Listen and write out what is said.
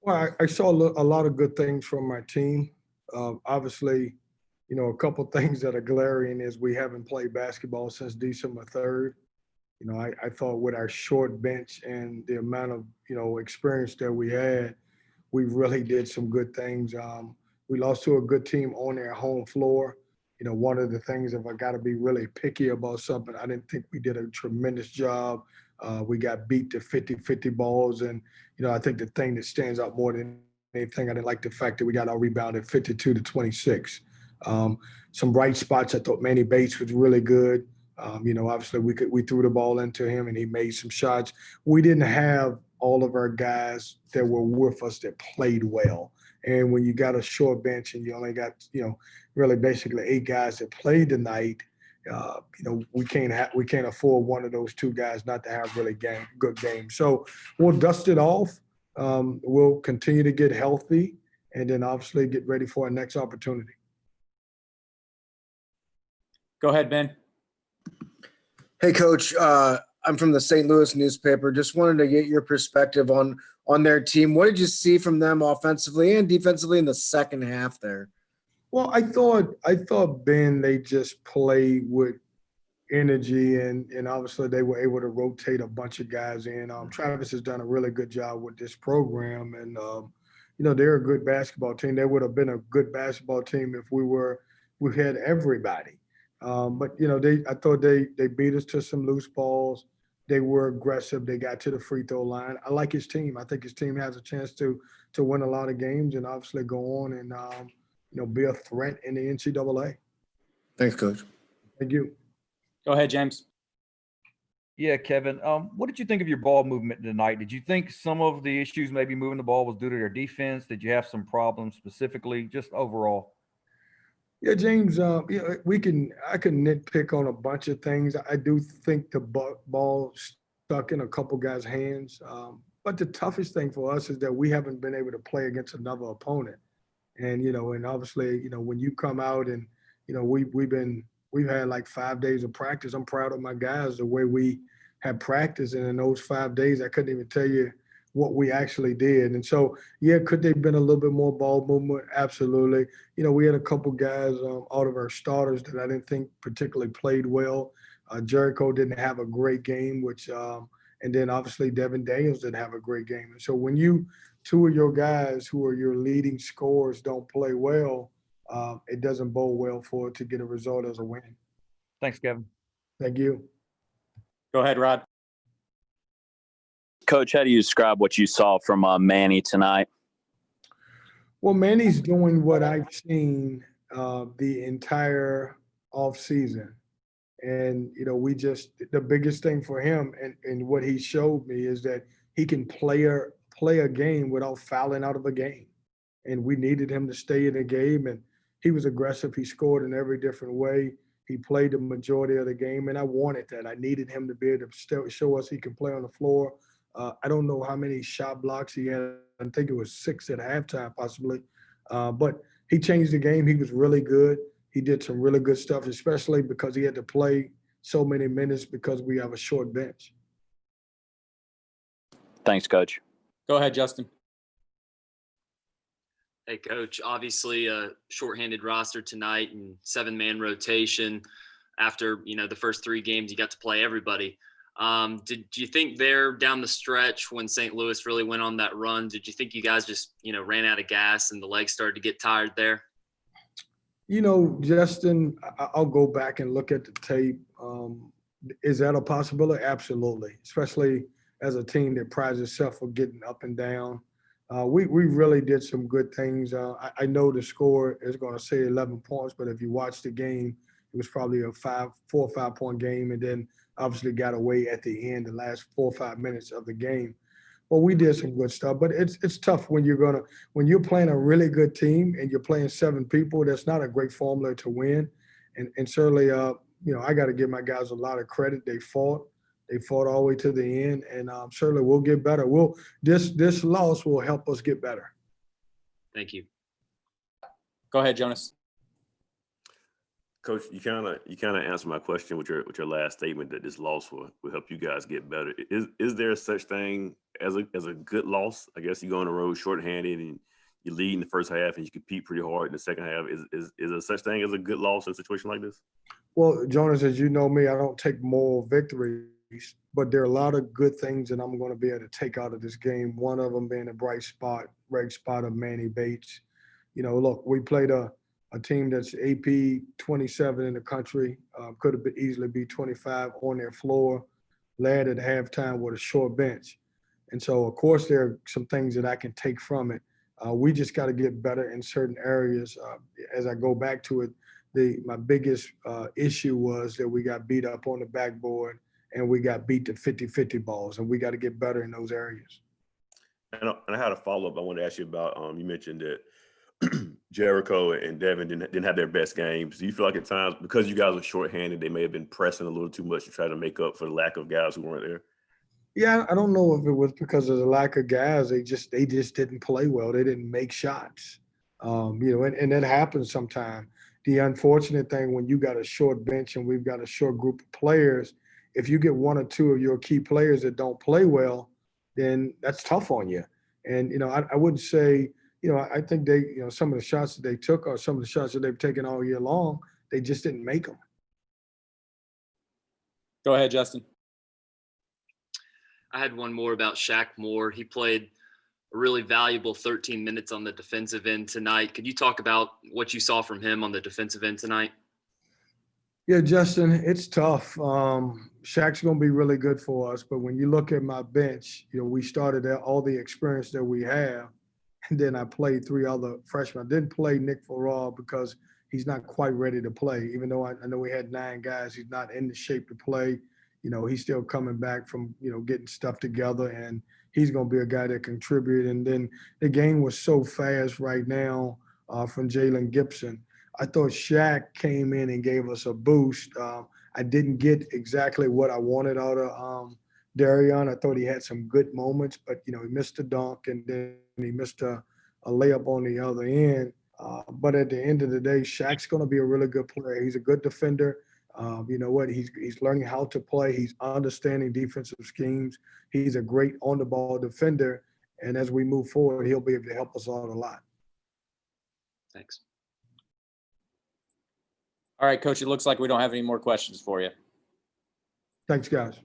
Well, I saw a lot of good things from my team. Obviously, a couple things that are glaring is we haven't played basketball since December 3rd. I thought with our short bench and the amount of, experience that we had, we really did some good things. We lost to a good team on their home floor. One of the things, if I got to be really picky about something, I didn't think we did a tremendous job. We got beat to 50-50 balls. And, I think the thing that stands out more than anything, I didn't like the fact that we got out rebounded 52-26. Some bright spots, I thought Manny Bates was really good. Obviously we threw the ball into him and he made some shots. We didn't have all of our guys that were with us that played well. And when you got a short bench and you only got, really basically 8 guys that played tonight, we can't afford one of those 2 guys not to have really good games. So we'll dust it off. We'll continue to get healthy and then obviously get ready for our next opportunity. Go ahead, Ben. Hey, Coach. I'm from the St. Louis newspaper. Just wanted to get your perspective on their team. What did you see from them offensively and defensively in the second half there? Well, I thought Ben, they just played with energy and obviously they were able to rotate a bunch of guys in. Travis has done a really good job with this program and they're a good basketball team. They would have been a good basketball team if we had everybody. But I thought they beat us to some loose balls. They were aggressive. They got to the free throw line. I like his team. I think his team has a chance to win a lot of games and obviously go on and be a threat in the NCAA. Thanks, Coach. Thank you. Go ahead, James. Yeah, Kevin. What did you think of your ball movement tonight? Did you think some of the issues maybe moving the ball was due to their defense? Did you have some problems specifically, just overall? Yeah, James, I can nitpick on a bunch of things. I do think the ball stuck in a couple guys' hands. But the toughest thing for us is that we haven't been able to play against another opponent. And, and obviously, when you come out and, we've had like 5 days of practice. I'm proud of my guys, the way we had practice. And in those 5 days, I couldn't even tell you what we actually did. And so, yeah, could they have been a little bit more ball movement? Absolutely. We had a couple guys out of our starters that I didn't think particularly played well. Jericho didn't have a great game, and then obviously Devin Daniels didn't have a great game. And so when 2 of your guys who are your leading scorers don't play well, it doesn't bode well for it to get a result as a win. Thanks, Kevin. Thank you. Go ahead, Rod. Coach, how do you describe what you saw from Manny tonight? Well, Manny's doing what I've seen the entire offseason. And, the biggest thing for him and what he showed me is that he can play a game without fouling out of a game. And we needed him to stay in the game. And he was aggressive. He scored in every different way. He played the majority of the game. And I wanted that. I needed him to be able to show us he can play on the floor. I don't know how many shot blocks he had. I think it was 6 at halftime, possibly. But he changed the game. He was really good. He did some really good stuff, especially because he had to play so many minutes because we have a short bench. Thanks, Coach. Go ahead, Justin. Hey, Coach, obviously a shorthanded roster tonight and 7-man rotation. After, the first 3 games, you got to play everybody. Did you think there down the stretch when St. Louis really went on that run, did you think you guys just, ran out of gas and the legs started to get tired there? Justin, I'll go back and look at the tape. Is that a possibility? Absolutely, especially as a team that prides itself for getting up and down. We really did some good things. I know the score is going to say 11 points, but if you watch the game, it was probably a 4 or 5 point game, and then obviously got away at the end, the last 4 or 5 minutes of the game. Well, we did some good stuff, but it's tough when you're playing a really good team and you're playing 7 people. That's not a great formula to win, and certainly, I got to give my guys a lot of credit. They fought all the way to the end, and certainly we'll get better. This loss will help us get better. Thank you. Go ahead, Jonas. Coach, you kind of answered my question with your last statement that this loss will help you guys get better. Is there such thing as a good loss? I guess you go on the road shorthanded and you lead in the first half and you compete pretty hard in the second half. Is there such thing as a good loss in a situation like this? Well, Jonas, as you know me, I don't take moral victories, but there are a lot of good things that I'm going to be able to take out of this game. One of them being a bright spot of Manny Bates. You know, look, we played a team that's AP 27 in the country, could have easily be 25 on their floor, led at halftime with a short bench. And so, of course, there are some things that I can take from it. We just got to get better in certain areas. As I go back to it, my biggest issue was that we got beat up on the backboard and we got beat to 50-50 balls, and we got to get better in those areas. And I had a follow-up I wanted to ask you about. You mentioned that Jericho and Devin didn't have their best games. Do you feel like at times, because you guys were shorthanded, they may have been pressing a little too much to try to make up for the lack of guys who weren't there? Yeah, I don't know if it was because of the lack of guys. They just didn't play well. They didn't make shots. And that happens sometimes. The unfortunate thing when you got a short bench and we've got a short group of players, if you get one or two of your key players that don't play well, then that's tough on you. And, I wouldn't say, I think they, some of the shots that they took or some of the shots that they've taken all year long, they just didn't make them. Go ahead, Justin. I had one more about Shaq Moore. He played a really valuable 13 minutes on the defensive end tonight. Could you talk about what you saw from him on the defensive end tonight? Yeah, Justin, it's tough. Shaq's going to be really good for us. But when you look at my bench, we started at all the experience that we have. And then I played three other freshmen. I didn't play Nick Farrar because he's not quite ready to play. Even though I know we had 9 guys, he's not in the shape to play. He's still coming back from, getting stuff together. And he's going to be a guy that contribute. And then the game was so fast right now from Jalen Gibson. I thought Shaq came in and gave us a boost. I didn't get exactly what I wanted out of Darion. I thought he had some good moments, but, he missed a dunk and then he missed a layup on the other end. But at the end of the day, Shaq's going to be a really good player. He's a good defender. You know what? He's learning how to play. He's understanding defensive schemes. He's a great on-the-ball defender. And as we move forward, he'll be able to help us out a lot. Thanks. All right, Coach, it looks like we don't have any more questions for you. Thanks, guys.